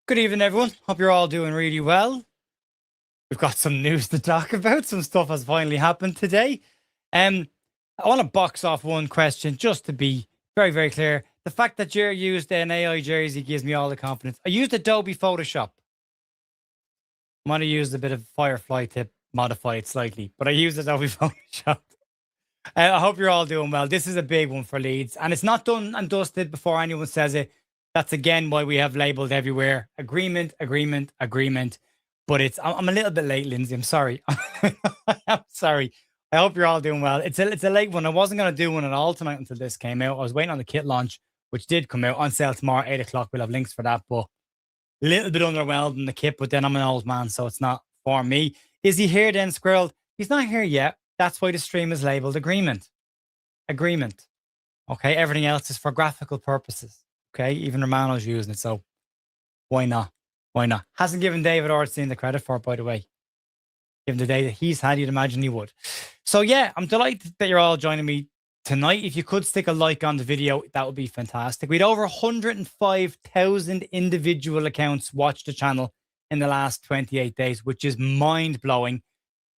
Good evening, everyone. Hope you're all doing really well. We've got some news to talk about. Some stuff has finally happened today. Um, I want to box off one question just to be very, very clear. The fact that you used an AI jersey gives me all the confidence. I used Adobe Photoshop. Might have used a bit of Firefly to modify it slightly, but I used Adobe Photoshop. I hope you're all doing well. This is a big one for Leeds, and it's not done and dusted before anyone says it. That's again why we have labeled everywhere agreement, agreement, agreement. But I'm a little bit late, Lindsay. I'm sorry. I'm sorry. I hope you're all doing well. It's a late one. I wasn't going to do one at all tonight until this came out. I was waiting on the kit launch, which did come out on sale tomorrow, 8 o'clock. We'll have links for that. But a little bit underwhelmed in the kit, but then I'm an old man, so it's not for me. Is he here then, Squirrel? He's not here yet. That's why the stream is labeled agreement. Agreement. Okay. Everything else is for graphical purposes. Okay. Even Romano's using it. So why not? Why not? Hasn't given David Ornstein the credit for it, by the way. Given the day that he's had, you'd imagine he would. So yeah, I'm delighted that you're all joining me tonight. If you could stick a like on the video, that would be fantastic. We had over 105,000 individual accounts watch the channel in the last 28 days, which is mind-blowing.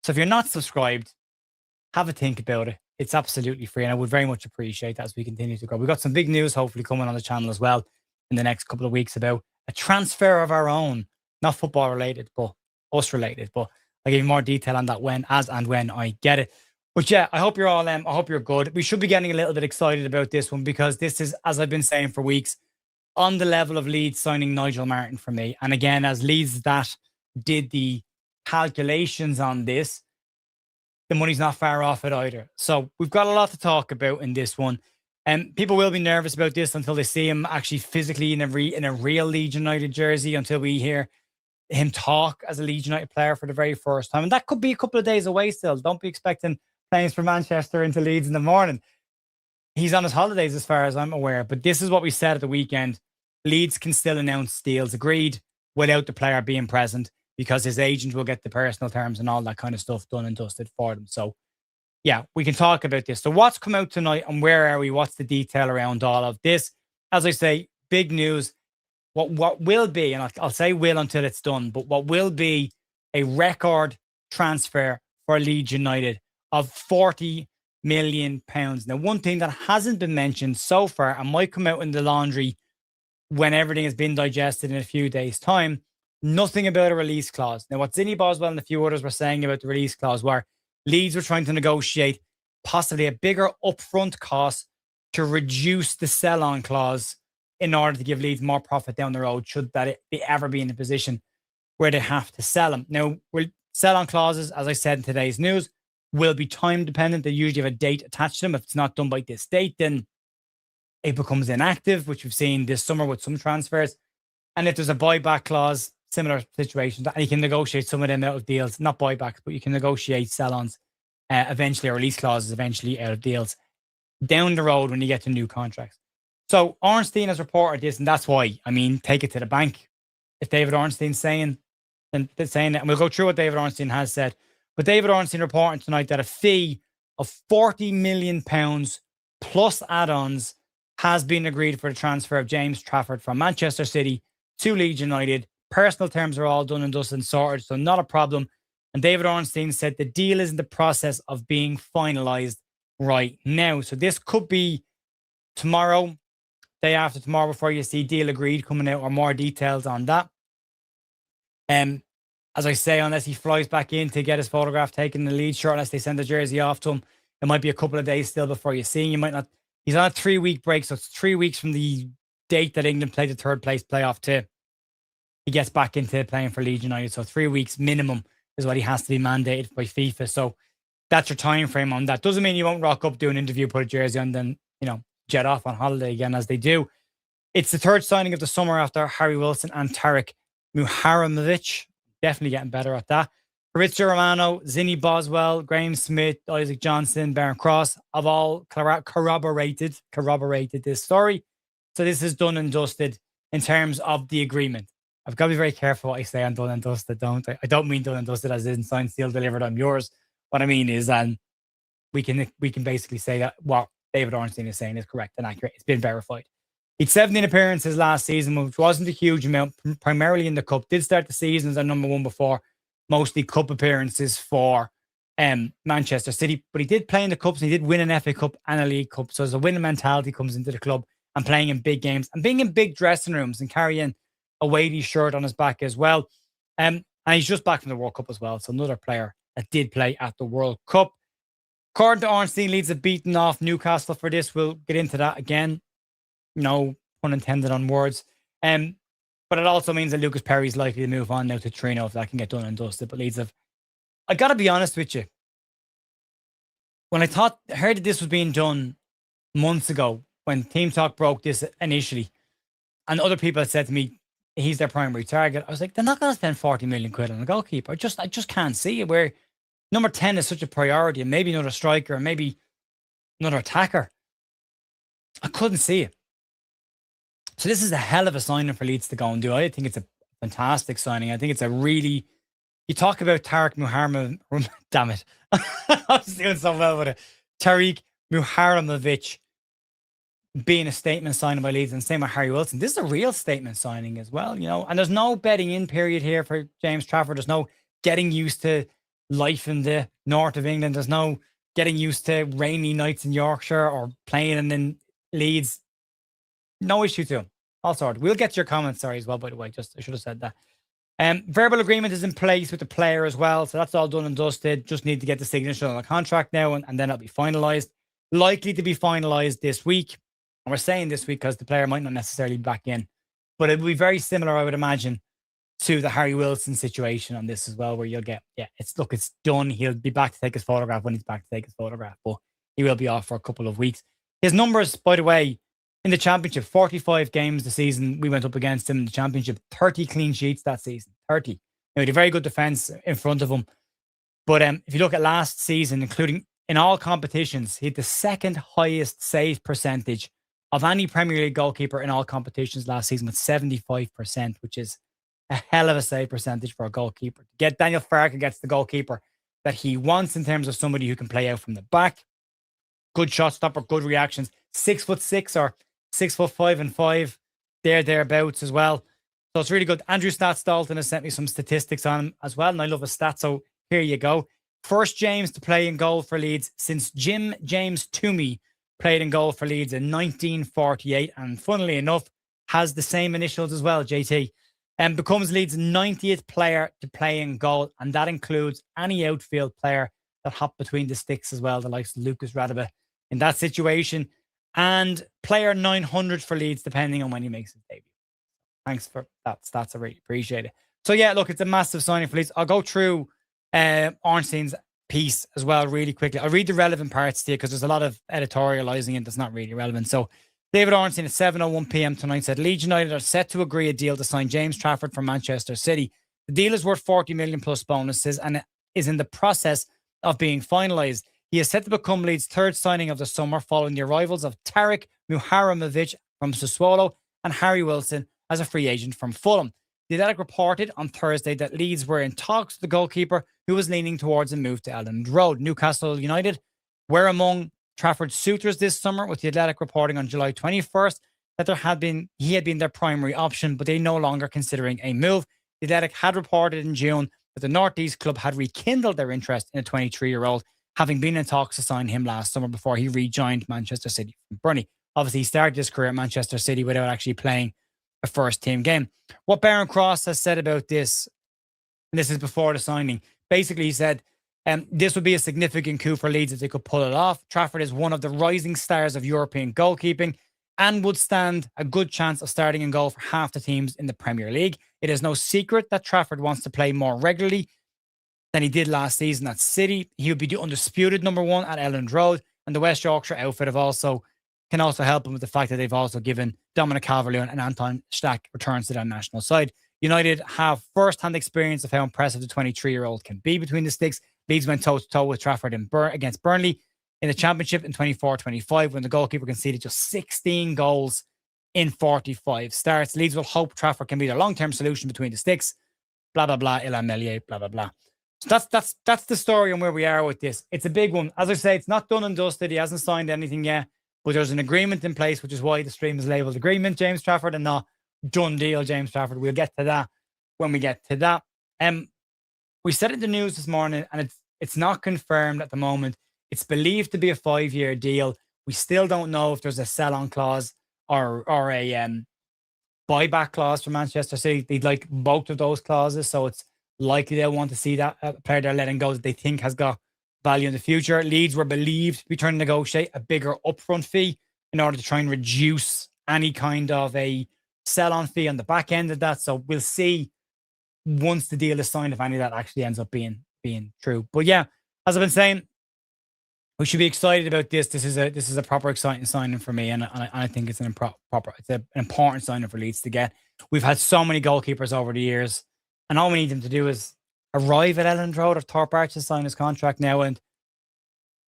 So if you're not subscribed, have a think about it. It's absolutely free, and I would very much appreciate that as we continue to grow. We've got some big news hopefully coming on the channel as well in the next couple of weeks about a transfer of our own, not football related, but us related. But I'll give you more detail on that when I get it. But yeah, I hope you're all, I hope you're good. We should be getting a little bit excited about this one because this is, as I've been saying for weeks, on the level of Leeds signing Nigel Martin for me. And again, as Leeds that did the calculations on this, the money's not far off it either. So we've got a lot to talk about in this one. And people will be nervous about this until they see him actually physically in a real Leeds United jersey, until we hear him talk as a Leeds United player for the very first time. And that could be a couple of days away still. Don't be expecting planes from Manchester into Leeds in the morning. He's on his holidays as far as I'm aware. But this is what we said at the weekend. Leeds can still announce deals agreed without the player being present, because his agent will get the personal terms and all that kind of stuff done and dusted for them. So yeah, we can talk about this. So what's come out tonight and where are we? What's the detail around all of this? As I say, big news. What will be, and I'll say will until it's done, but what will be a record transfer for Leeds United of £40 million. Now, one thing that hasn't been mentioned so far and might come out in the laundry when everything has been digested in a few days' time, nothing about a release clause. Now, what Zinni Boswell and a few others were saying about the release clause were Leeds were trying to negotiate possibly a bigger upfront cost to reduce the sell-on clause in order to give Leeds more profit down the road, should that they ever be in a position where they have to sell them. Now, sell-on clauses, as I said in today's news, will be time-dependent. They usually have a date attached to them. If it's not done by this date, then it becomes inactive, which we've seen this summer with some transfers. And if there's a buyback clause, similar situations, and you can negotiate some of them out of deals, not buybacks, but you can negotiate sell-ons eventually, or release clauses eventually out of deals down the road when you get to new contracts. So Ornstein has reported this, and that's why, I mean, take it to the bank. If David Ornstein's saying, then saying it, and we'll go through what David Ornstein has said. But David Ornstein reporting tonight that a fee of £40 million plus add-ons has been agreed for the transfer of James Trafford from Manchester City to Leeds United. Personal terms are all done and dusted and sorted, so not a problem. And David Ornstein said the deal is in the process of being finalised right now. So this could be tomorrow, day after tomorrow, before you see deal agreed coming out, or more details on that. As I say, unless he flies back in to get his photograph taken in the Leeds shirt, unless they send the jersey off to him, it might be a couple of days still before you see him. You might not. He's on a 3-week break, so it's 3 weeks from the date that England played the third place playoff to he gets back into playing for Leeds United. So 3 weeks minimum is what he has to be mandated by FIFA. So that's your time frame on that. Doesn't mean you won't rock up, do an interview, put a jersey on, then, you know, jet off on holiday again, as they do. It's the third signing of the summer after Harry Wilson and Tarek Muharramovich. Definitely getting better at that. Fabrizio Romano, Zinni Boswell, Graham Smith, Isaac Johnson, Baron Cross have all corroborated this story. So this is done and dusted in terms of the agreement. I've got to be very careful what I say on done and dusted, don't I? I don't mean done and dusted as in signed, sealed, delivered, I'm yours. What I mean is we can basically say that what David Ornstein is saying is correct and accurate. It's been verified. He'd 17 appearances last season, which wasn't a huge amount, primarily in the Cup. Did start the season as a number one before, mostly Cup appearances for Manchester City. But he did play in the Cups, and he did win an FA Cup and a League Cup. So there's a winning mentality comes into the club, and playing in big games and being in big dressing rooms and carrying a weighty shirt on his back as well. And he's just back from the World Cup as well. So another player that did play at the World Cup. According to Ornstein, Leeds have beaten off Newcastle for this. We'll get into that again. No pun intended on words. But it also means that Lucas Perry's likely to move on now to Trino if that can get done and dusted. But Leeds have, I got to be honest with you. When I heard that this was being done months ago, when Team Talk broke this initially, and other people had said to me, he's their primary target, I was like, they're not going to spend 40 million quid on a goalkeeper. I just can't see it, where number 10 is such a priority, and maybe another striker, and maybe another attacker. I couldn't see it. So this is a hell of a signing for Leeds to go and do. I think it's a fantastic signing. I think it's a really, you talk about Tariq Muharrem, damn it. I was doing so well with it. Tariq Muharremovic being a statement signing by Leeds, and same with Harry Wilson. This is a real statement signing as well, you know. And there's no betting in period here for James Trafford. There's no getting used to life in the north of England. There's no getting used to rainy nights in Yorkshire or playing in Leeds. No issue to him. All sorted. We'll get to your comments, sorry, as well, by the way. I should have said that. Verbal agreement is in place with the player as well. So that's all done and dusted. Just need to get the signature on the contract now, and then it'll be finalised. Likely to be finalised this week. And we're saying this week because the player might not necessarily be back in. But it will be very similar, I would imagine, to the Harry Wilson situation on this as well, where you'll get, it's done. He'll be back to take his photograph when he's back to take his photograph. But he will be off for a couple of weeks. His numbers, by the way, in the Championship, 45 games the season we went up against him in the Championship, 30 clean sheets that season, 30. Now, he had a very good defence in front of him. But if you look at last season, including in all competitions, he had the second highest save percentage of any Premier League goalkeeper in all competitions last season, with 75%, which is a hell of a save percentage for a goalkeeper. To get Daniel Farke gets the goalkeeper that he wants in terms of somebody who can play out from the back. Good shot stopper, good reactions. 6'6" or 6'5" and 5, thereabouts as well. So it's really good. Andrew Stats Dalton has sent me some statistics on him as well, and I love his stats. So here you go. First James to play in goal for Leeds since Jim James Toomey played in goal for Leeds in 1948, and funnily enough, has the same initials as well, JT, and becomes Leeds' 90th player to play in goal, and that includes any outfield player that hopped between the sticks as well, the likes of Lucas Radebe in that situation. And player 900 for Leeds, depending on when he makes his debut. Thanks for that stats. I really appreciate it. So yeah, look, it's a massive signing for Leeds. I'll go through Ornstein's piece as well really quickly. I'll read the relevant parts to you because there's a lot of editorializing in that's not really relevant. So David Ornstein at 7:01 p.m. tonight said Leeds United are set to agree a deal to sign James Trafford from Manchester City. The deal is worth 40 million plus bonuses and is in the process of being finalised. He is set to become Leeds' third signing of the summer following the arrivals of Tariq Muharremovic from Sassuolo and Harry Wilson as a free agent from Fulham. The Athletic reported on Thursday that Leeds were in talks with the goalkeeper who was leaning towards a move to Elland Road. Newcastle United were among Trafford's suitors this summer, with the Athletic reporting on July 21st that he had been their primary option, but they no longer considering a move. The Athletic had reported in June that the North East club had rekindled their interest in a 23-year-old, having been in talks to sign him last summer before he rejoined Manchester City from Burnley. Obviously, he started his career at Manchester City without actually playing a first-team game. What Baron Cross has said about this, and this is before the signing, basically he said, this would be a significant coup for Leeds if they could pull it off. Trafford is one of the rising stars of European goalkeeping and would stand a good chance of starting in goal for half the teams in the Premier League. It is no secret that Trafford wants to play more regularly than he did last season at City. He would be the undisputed number one at Elland Road, and the West Yorkshire outfit can also help him with the fact that they've also given Dominic Calvert-Lewin and Anton Stach returns to their national side. United have first-hand experience of how impressive the 23-year-old can be between the sticks. Leeds went toe-to-toe with Trafford against Burnley in the Championship in 24-25 when the goalkeeper conceded just 16 goals in 45 starts. Leeds will hope Trafford can be their long-term solution between the sticks. Blah, blah, blah, Ilan Melier, blah, blah, blah. So that's the story on where we are with this. It's a big one. As I say, it's not done and dusted. He hasn't signed anything yet. But there's an agreement in place, which is why the stream is labeled agreement, James Trafford, and not done deal, James Trafford. We'll get to that when we get to that. We said in the news this morning, and it's not confirmed at the moment. It's believed to be a 5-year deal. We still don't know if there's a sell-on clause or a buyback clause for Manchester City. They'd like both of those clauses, so it's likely they'll want to see that player they're letting go that they think has got value in the future. Leeds were believed to be trying to negotiate a bigger upfront fee in order to try and reduce any kind of a sell-on fee on the back end of that. So we'll see once the deal is signed if any of that actually ends up being true. But yeah, as I've been saying, we should be excited about this. This is a proper exciting signing for me, and I think it's an important signing for Leeds to get. We've had so many goalkeepers over the years, and all we need them to do is arrive at Elland Road or Thorpe Arch sign his contract now, and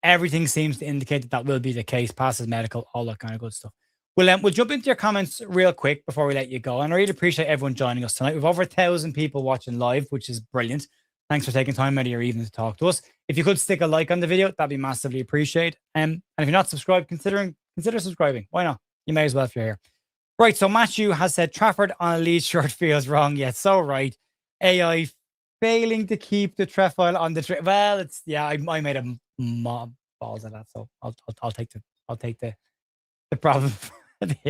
everything seems to indicate that will be the case. Passes medical, all that kind of good stuff. We'll jump into your comments real quick before we let you go, and I really appreciate everyone joining us tonight. We've over 1,000 people watching live, which is brilliant. Thanks for taking time out of your evening to talk to us. If you could stick a like on the video, that'd be massively appreciated. And if you're not subscribed, consider subscribing. Why not? You may as well if you're here. Right, so Matthew has said Trafford on a Leeds shirt feels wrong. Yeah, so right. AI failing to keep the trefoil on the well, it's I made a mob balls of that, so I'll take the problem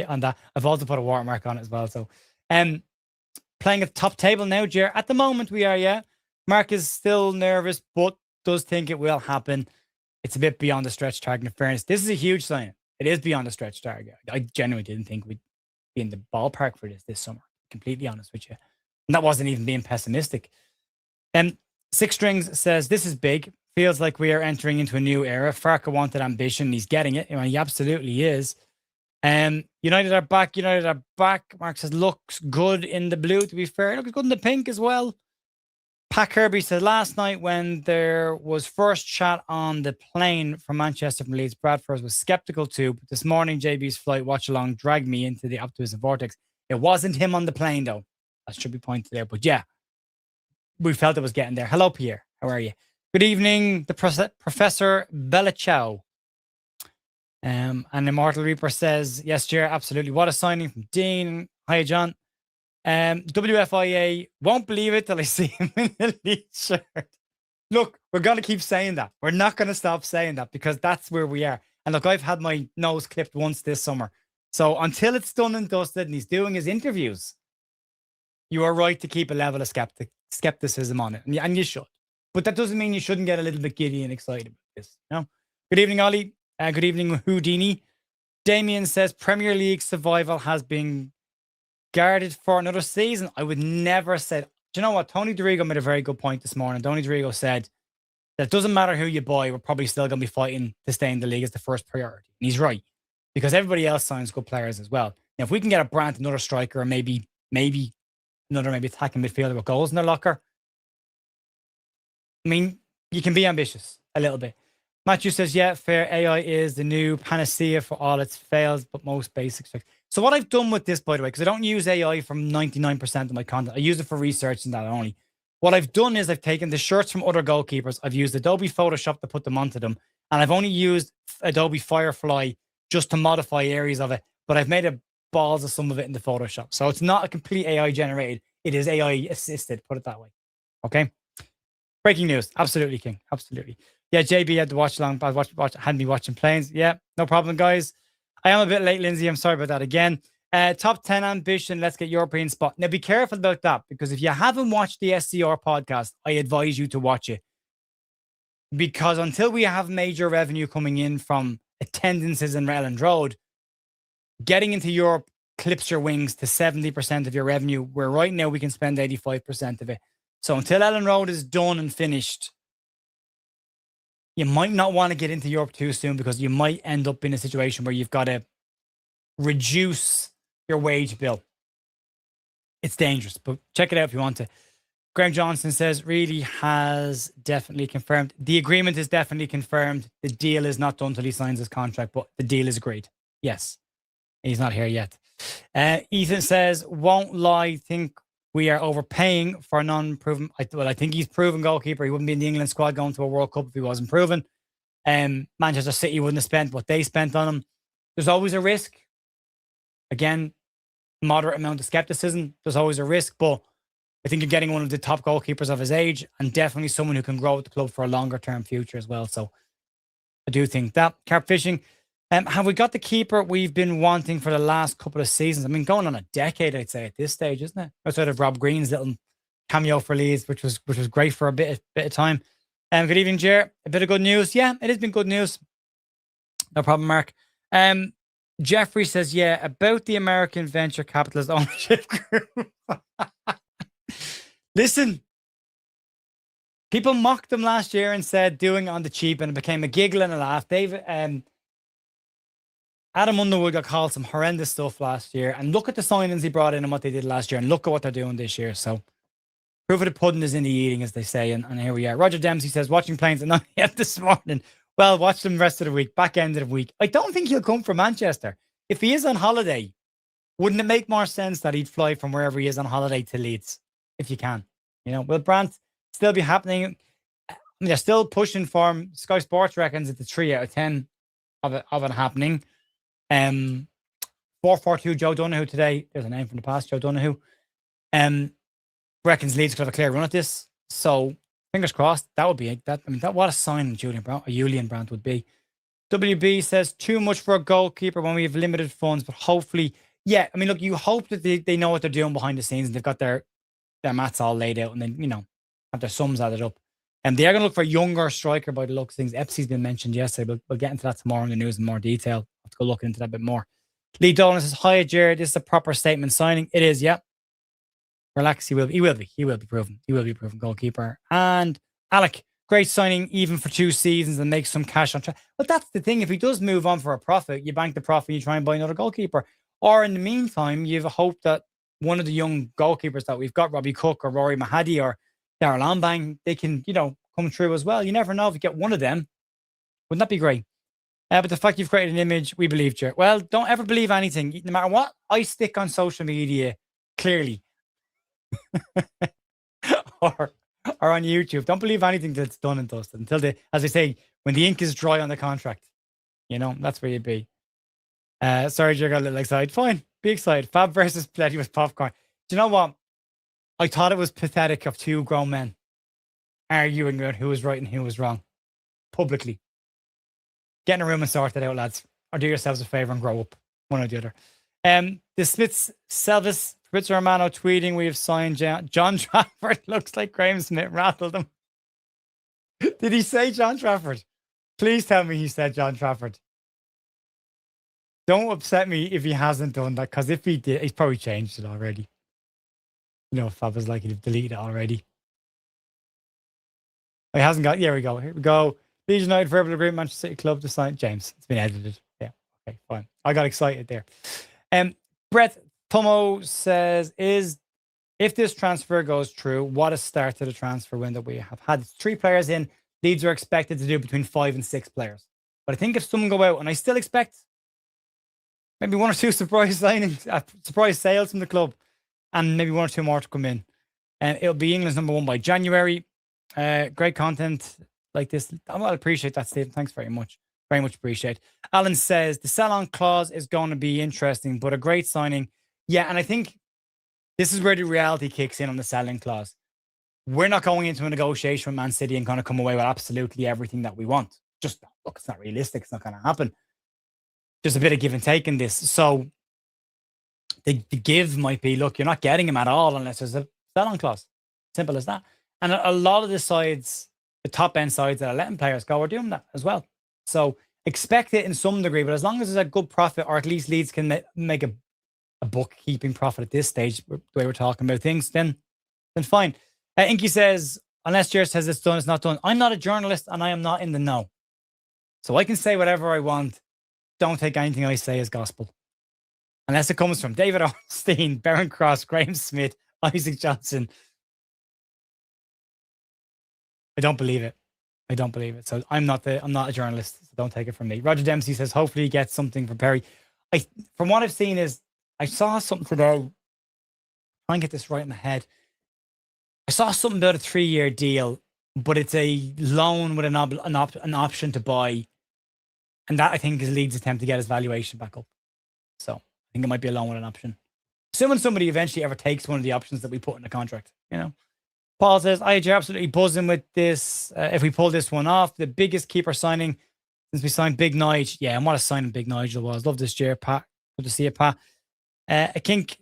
on that. I've also put a watermark on it as well. So playing at the top table now, Jer. At the moment we are, yeah. Mark is still nervous, but does think it will happen. It's a bit beyond the stretch target. In fairness, this is a huge sign. It is beyond the stretch target. I genuinely didn't think we'd be in the ballpark for this summer. Completely honest with you. And that wasn't even being pessimistic. Six Strings says, this is big. Feels like we are entering into a new era. Farke wanted ambition. He's getting it. He absolutely is. United are back. Mark says, looks good in the blue, to be fair. Looks good in the pink as well. Pat Kirby said, last night when there was first chat on the plane from Manchester from Leeds, Bradford was skeptical too. But this morning, JB's flight watch along dragged me into the optimism vortex. It wasn't him on the plane, though. That should be pointed there. But yeah, we felt it was getting there. Hello, Pierre. How are you? Good evening, the Professor Belichow. And Immortal Reaper says, yes, Jer, absolutely. What a signing from Dean. Hi, John. WFIA won't believe it till I see him in the Leeds shirt. Look, we're going to keep saying that. We're not going to stop saying that because that's where we are. And look, I've had my nose clipped once this summer. So until it's done and dusted and he's doing his interviews, you are right to keep a level of skepticism on it. And you should. But that doesn't mean you shouldn't get a little bit giddy and excited about this. Good evening, Ollie. Good evening, Houdini. Damien says Premier League survival has been guarded for another season. I would never say. Do you know what? Tony DeRigo made a very good point this morning. Tony DeRigo said that it doesn't matter who you buy, we're probably still going to be fighting to stay in the league as the first priority. And he's right, because everybody else signs good players as well. Now, if we can get a Brandt, another striker, or maybe another attacking midfielder with goals in their locker, I mean, you can be ambitious a little bit. Matthew says, yeah, fair. AI is the new panacea for all its fails, but most basic tricks. So what I've done with this, by the way, because I don't use AI from 99% of my content. I use it for research and that only. What I've done is I've taken the shirts from other goalkeepers. I've used Adobe Photoshop to put them onto them. And I've only used Adobe Firefly just to modify areas of it. But I've made a balls of some of it in the Photoshop. So it's not a complete AI generated. It is AI assisted, put it that way. Okay. Breaking news. Absolutely, King. Absolutely. Yeah, JB had to watch along. Had me watching planes. Yeah, no problem, guys. I am a bit late, Lindsay. I'm sorry about that again. Top 10 ambition. Let's get European spot. Now, be careful about that, because if you haven't watched the SCR podcast, I advise you to watch it. Because until we have major revenue coming in from attendances in Elland Road, getting into Europe clips your wings to 70% of your revenue, where right now we can spend 85% of it. So until Elland Road is done and finished, you might not want to get into Europe too soon, because you might end up in a situation where you've got to reduce your wage bill. It's dangerous, but check it out if you want to. Graham Johnson says, really has definitely confirmed. The agreement is definitely confirmed. The deal is not done until he signs his contract, but the deal is agreed. Yes. He's not here yet. Ethan says, won't lie, think we are overpaying for a non-proven. I think he's proven goalkeeper. He wouldn't be in the England squad going to a World Cup if he wasn't proven. Manchester City wouldn't have spent what they spent on him. There's always a risk. Again, moderate amount of skepticism. There's always a risk, but I think you're getting one of the top goalkeepers of his age and definitely someone who can grow with the club for a longer term future as well. So I do think that. Carp Fishing. Have we got the keeper we've been wanting for the last couple of seasons? I mean, going on a decade, I'd say, at this stage, isn't it? Outside of Rob Green's little cameo for Leeds, which was great for a bit of time. Good evening, Jer. A bit of good news. Yeah, it has been good news. No problem, Mark. Jeffrey says, yeah, about the American venture capitalist ownership group. Listen, people mocked them last year and said doing it on the cheap, and it became a giggle and a laugh. Adam Underwood got called some horrendous stuff last year, and look at the signings he brought in and what they did last year, and look at what they're doing this year. So, proof of the pudding is in the eating, as they say, and here we are. Roger Dempsey says, watching planes at 9 a.m. this morning. Well, watch them the rest of the week, back end of the week. I don't think he'll come from Manchester. If he is on holiday, wouldn't it make more sense that he'd fly from wherever he is on holiday to Leeds, if you can? You know, will Brandt still be happening? I mean, they're still pushing for him. Sky Sports reckons it's a 3 out of 10 of it happening. 442 Joe Donoghue today. There's a name from the past, Joe Donoghue. Reckons Leeds could have a clear run at this. So fingers crossed. That would be that. I mean, that what a sign Julian Brandt would be. WB says too much for a goalkeeper when we have limited funds, but hopefully, yeah. I mean, look, you hope that they know what they're doing behind the scenes and they've got their maths all laid out, and then have their sums added up. And they are going to look for a younger striker by the looks of things. Epsie's been mentioned yesterday. We'll get into that tomorrow in the news in more detail. I'll have to go look into that a bit more. Lee Dolan says, hi, Jared. This is a proper statement signing. It is, yeah. Relax, he will be proven. He will be proven goalkeeper. And Alec, great signing even for 2 seasons and make some cash on track. But that's the thing. If he does move on for a profit, you bank the profit, you try and buy another goalkeeper. Or in the meantime, you have a hope that one of the young goalkeepers that we've got, Robbie Cook or Rory Mahadi or Darryl Ombang, they can, come through as well. You never know if you get one of them. Wouldn't that be great? But the fact you've created an image, we believed you. Well, don't ever believe anything. No matter what I stick on social media, clearly, or on YouTube, don't believe anything that's done and dusted until as I say, when the ink is dry on the contract. That's where you'd be. Sorry, you got a little excited. Fine, be excited. Fab versus Pletty with popcorn. Do you know what? I thought it was pathetic of 2 grown men arguing about who was right and who was wrong publicly. Get in a room and sort it out, lads. Or do yourselves a favour and grow up. One or the other. The Smiths Selvis Fabrizio Romano tweeting, we have signed John Trafford. Looks like Graham Smith rattled him. Did he say John Trafford? Please tell me he said John Trafford. Don't upset me if he hasn't done that, because if he did, he's probably changed it already. Fab is likely to delete it already. He hasn't got. Here we go. Leeds United verbal agreement, Manchester City club to sign James. It's been edited. Yeah. Okay, fine. I got excited there. Brett Tomo says, if this transfer goes through, what a start to the transfer window we have had. 3 players in. Leeds are expected to do between 5 and 6 players. But I think if someone go out, and I still expect maybe 1 or 2 surprise signings, surprise sales from the club, and maybe 1 or 2 more to come in. And it'll be England's number 1 by January. Great content like this. I appreciate that, Stephen. Thanks very much. Very much appreciate. Alan says the sell-on clause is going to be interesting, but a great signing. Yeah, and I think this is where the reality kicks in on the selling clause. We're not going into a negotiation with Man City and going to come away with absolutely everything that we want. Just, look, it's not realistic. It's not going to happen. There's a bit of give and take in this. So the give might be, look, you're not getting him at all unless there's a sell-on clause. Simple as that. And a lot of the sides, the top-end sides that are letting players go are doing that as well. So expect it in some degree, but as long as there's a good profit, or at least Leeds can make a bookkeeping profit at this stage, the way we're talking about things, then fine. Inky says, unless Jared says it's done, it's not done. I'm not a journalist and I am not in the know. So I can say whatever I want. Don't take anything I say as gospel. Unless it comes from David Ornstein, Baron Cross, Graham Smith, Isaac Johnson. I don't believe it. So I'm not a journalist. So don't take it from me. Roger Dempsey says, hopefully he gets something for Perry. From what I've seen is, I saw something today. Try and get this right in my head. I saw something about a 3-year deal, but it's a loan with an option to buy And that, I think, is Leeds' attempt to get his valuation back up. So I think it might be a loan with an option. Assuming somebody eventually ever takes one of the options that we put in the contract, you know. Paul says, you're absolutely buzzing with this. If we pull this one off, the biggest keeper signing since we signed Big Nigel. Yeah, and what a signing Big Nigel was. Love this year, Pat. Good to see you, Pat. I think,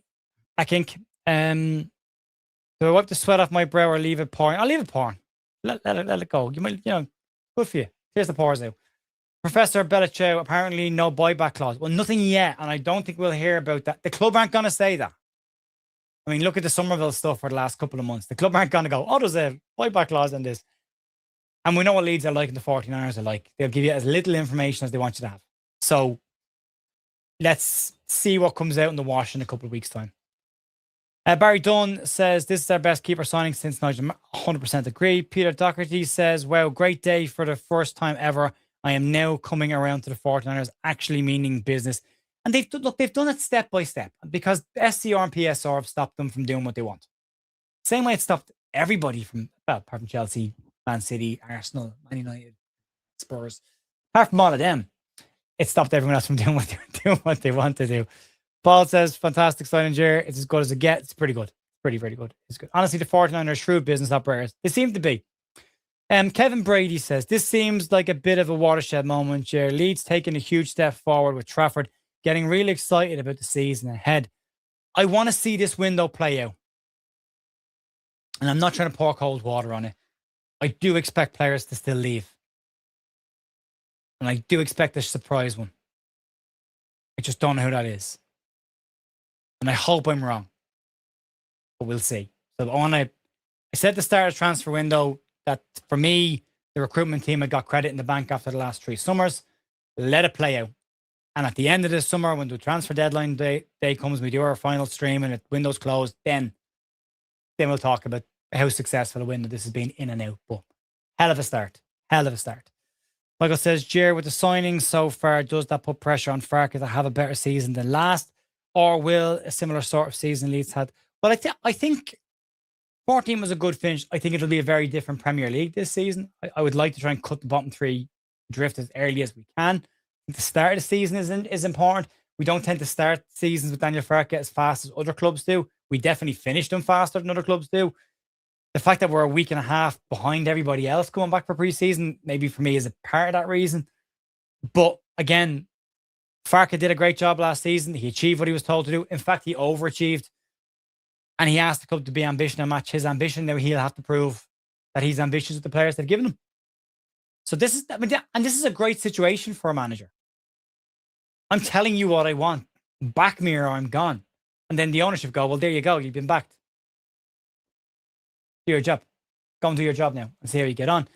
do I wipe the sweat off my brow or leave it pouring? I'll leave it pouring. Let it go. You might, good for you. Here's the pores out. Professor Belichow, apparently no buyback clause. Well, nothing yet, and I don't think we'll hear about that. The club aren't going to say that. I mean, look at the Somerville stuff for the last couple of months. The club aren't going to go, there's a buyback clause in this. And we know what Leeds are like and the 49ers are like. They'll give you as little information as they want you to have. So let's see what comes out in the wash in a couple of weeks' time. Barry Dunn says, this is our best keeper signing since Nigel. 100% agree. Peter Doherty says, wow, great day for the first time ever. I am now coming around to the 49ers, actually meaning business. And they've done it step by step because SCR and PSR have stopped them from doing what they want. Same way it stopped everybody from, apart from Chelsea, Man City, Arsenal, Man United, Spurs. Apart from all of them, it stopped everyone else from doing what they want to do. Paul says, fantastic signing, Jer. It's as good as it gets. It's pretty good. Pretty, very good. It's good. Honestly, the 49ers are shrewd business operators. They seem to be. Kevin Brady says, this seems like a bit of a watershed moment, Jer. Leeds taking a huge step forward with Trafford, getting really excited about the season ahead. I want to see this window play out. And I'm not trying to pour cold water on it. I do expect players to still leave. And I do expect a surprise one. I just don't know who that is. And I hope I'm wrong. But we'll see. So I said at the start of the transfer window that for me, the recruitment team had got credit in the bank after the last 3 summers. Let it play out. And at the end of this summer, when the transfer deadline day comes, we do our final stream and the window's closed, then we'll talk about how successful a window this has been in and out. But hell of a start. Hell of a start. Michael says, Jer, with the signings so far, does that put pressure on Farke to have a better season than last? Or will a similar sort of season Leeds had? Well, I think 14 was a good finish. I think it'll be a very different Premier League this season. I would like to try and cut the bottom 3 drift as early as we can. The start of the season is important. We don't tend to start seasons with Daniel Farke as fast as other clubs do. We definitely finish them faster than other clubs do. The fact that we're a week and a half behind everybody else coming back for pre-season, maybe for me is a part of that reason. But again, Farke did a great job last season. He achieved what he was told to do. In fact, he overachieved. And he asked the club to be ambitious and match his ambition. Now he'll have to prove that he's ambitious with the players they've given him. So this is a great situation for a manager. I'm telling you what I want. Back me or I'm gone. And then the ownership go, well, there you go. You've been backed. Do your job. Go and do your job now and see how you get on.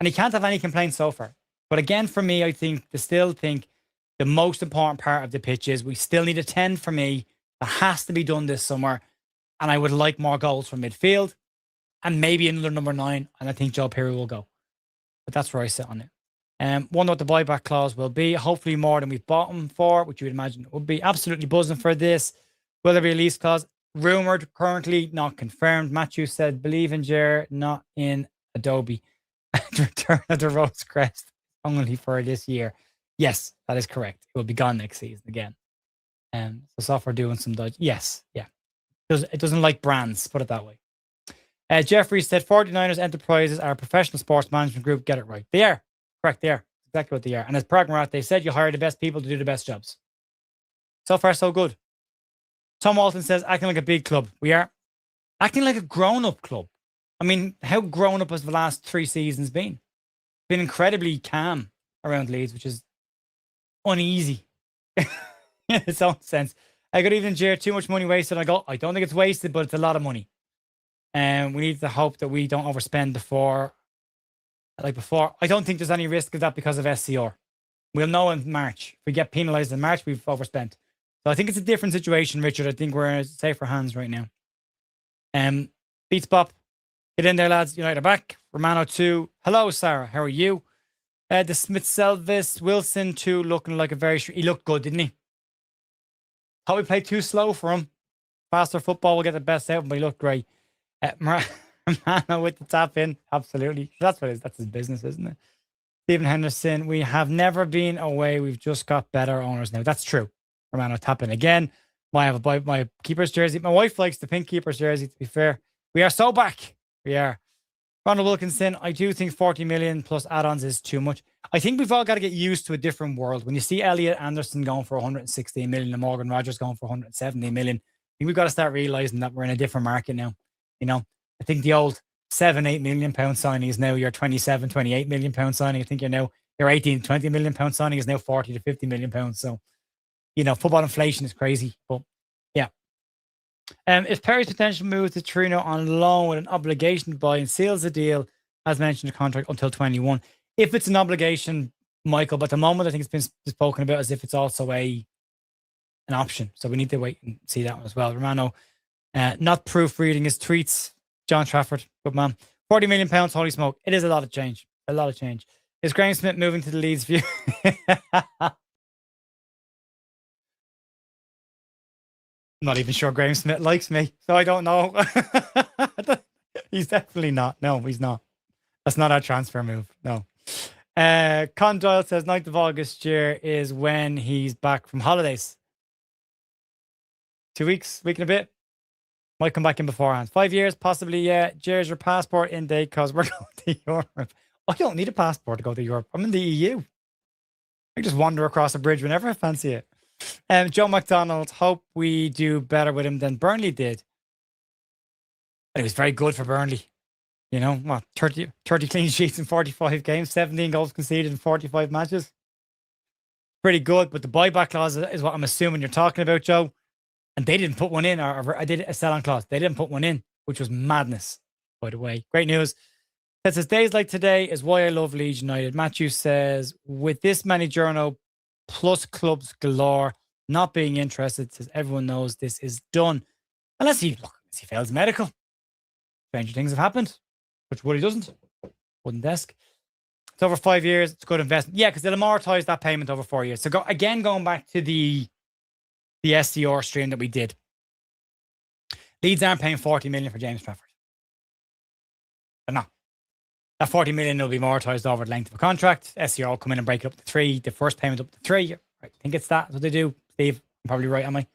And he can't have any complaints so far. But again, for me, I still think the most important part of the pitch is we still need a 10 for me. That has to be done this summer. And I would like more goals from midfield and maybe another number 9. And I think Joe Perry will go. But that's where I sit on it. Wonder what the buyback clause will be. Hopefully more than we've bought him for, which you would imagine it would be. Absolutely buzzing for this. Will there be a lease clause? Rumored, currently not confirmed. Matthew said, believe in Jer, not in Adobe. Return of the Rose Crest only for this year. Yes, that is correct. It will be gone next season again. So software doing some dodge. Yes, yeah. It doesn't like brands, put it that way. Jeffrey said 49ers Enterprises are a professional sports management group. Get it right. They are. Correct, they are. Exactly what they are. And as Pragmarat, they said you hire the best people to do the best jobs. So far, so good. Tom Walton says, acting like a big club. We are acting like a grown-up club. I mean, how grown-up has the last 3 seasons been? Been incredibly calm around Leeds, which is uneasy in its own sense. I got even Jer, too much money wasted. I don't think it's wasted, but it's a lot of money. And we need to hope that we don't overspend before. I don't think there's any risk of that because of SCR. We'll know in March. If we get penalised in March, we've overspent. So I think it's a different situation, Richard. I think we're in safer hands right now. Beats Bop. Get in there, lads. United are back. Romano 2. Hello, Sarah. How are you? The Smith Selvis. Wilson 2 looking like a very... He looked good, didn't he? Thought we played too slow for him. Faster football will get the best out of him, but he looked great. Romano with the tap in. Absolutely. That's his business, isn't it? Stephen Henderson, we have never been away. We've just got better owners now. That's true. Romano tapping again. I have my keeper's jersey. My wife likes the pink keeper's jersey, to be fair. We are so back. We are. Ronald Wilkinson, I do think 40 million plus add-ons is too much. I think we've all got to get used to a different world. When you see Elliot Anderson going for 116 million and Morgan Rogers going for 170 million, I think we've got to start realizing that we're in a different market now. You know, I think the old 7-8 million pound signing is now your 27, 28 million pound signing. I think your 18, 20 million pound signing is now 40 to 50 million pounds. So, you know, football inflation is crazy. But yeah. If Perry's potential move to Torino on loan with an obligation to buy and seals the deal, as mentioned, the contract until 21. If it's an obligation, Michael, but at the moment I think it's been spoken about as if it's also an option. So we need to wait and see that one as well. Romano, not proofreading his tweets. John Trafford, good man. 40 million pounds, holy smoke. It is a lot of change. A lot of change. Is Graham Smith moving to the Leeds View? I'm not even sure Graham Smith likes me, so I don't know. He's definitely not. No, he's not. That's not our transfer move. No. Con Doyle says 9th of August year is when he's back from holidays. 2 weeks, week and a bit. Might come back in beforehand. 5 years, possibly, yeah. Here's your passport in date because we're going to Europe. I don't need a passport to go to Europe. I'm in the EU. I just wander across a bridge whenever I fancy it. Joe McDonald, hope we do better with him than Burnley did. It was very good for Burnley. You know, what, 30 clean sheets in 45 games, 17 goals conceded in 45 matches. Pretty good, but the buyback clause is what I'm assuming you're talking about, Joe. And they didn't put one in, or I did a sell-on clause. They didn't put one in, which was madness, by the way. Great news. That says, days like today is why I love Leeds United. Matthew says, with this many journal plus clubs galore not being interested, says everyone knows this is done. Unless he fails medical. Stranger things have happened. Which Woody doesn't. Wooden desk. It's over 5 years. It's a good investment. Yeah, because they'll amortize that payment over 4 years. So going back to the SCR stream that we did. Leeds aren't paying 40 million for James Trafford. They're not. That 40 million will be amortized over the length of a contract. SCR will come in and break it up to 3. The first payment up to 3. I think it's that. That's what they do. Steve, I'm probably right, am I?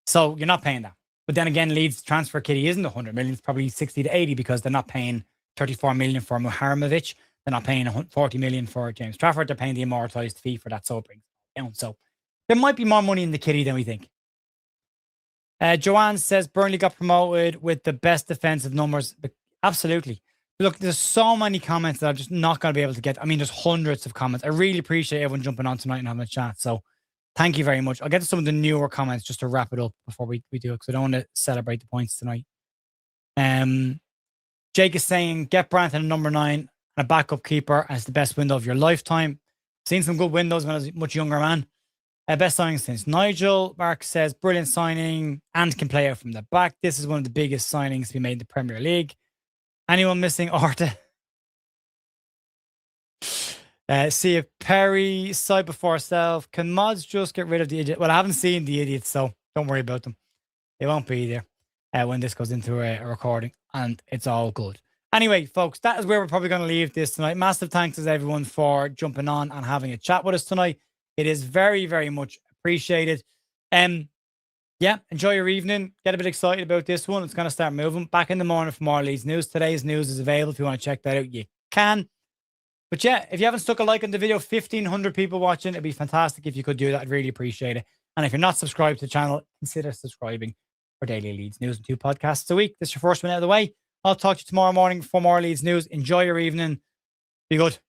So you're not paying that. But then again, Leeds transfer kitty isn't 100 million. It's probably 60 to 80 because they're not paying 34 million for Muharrimovic. They're not paying 40 million for James Trafford. They're paying the amortized fee for that. So it brings it down. So there might be more money in the kitty than we think. Joanne says Burnley got promoted with the best defensive numbers. Absolutely. Look, there's so many comments that I'm just not going to be able to get. I mean, there's hundreds of comments. I really appreciate everyone jumping on tonight and having a chat. So thank you very much. I'll get to some of the newer comments just to wrap it up before we do it because I don't want to celebrate the points tonight. Jake is saying, get Branton a number 9 and a backup keeper as the best window of your lifetime. Seen some good windows when I was a much younger man. Best signing since Nigel. Mark says, brilliant signing and can play out from the back. This is one of the biggest signings to be made in the Premier League. Anyone missing Orta? See if Perry, side before self. Can mods just get rid of the idiot? Well, I haven't seen the idiots, so don't worry about them. They won't be there when this goes into a recording, and it's all good. Anyway, folks, that is where we're probably going to leave this tonight. Massive thanks to everyone for jumping on and having a chat with us tonight. It is very, very much appreciated. Yeah, enjoy your evening. Get a bit excited about this one. It's going to start moving. Back in the morning for more Leeds news. Today's news is available. If you want to check that out, you can. But yeah, if you haven't stuck a like on the video, 1,500 people watching. It'd be fantastic if you could do that. I'd really appreciate it. And if you're not subscribed to the channel, consider subscribing for daily Leeds news and 2 podcasts a week. This is your first one out of the way. I'll talk to you tomorrow morning for more Leeds news. Enjoy your evening. Be good.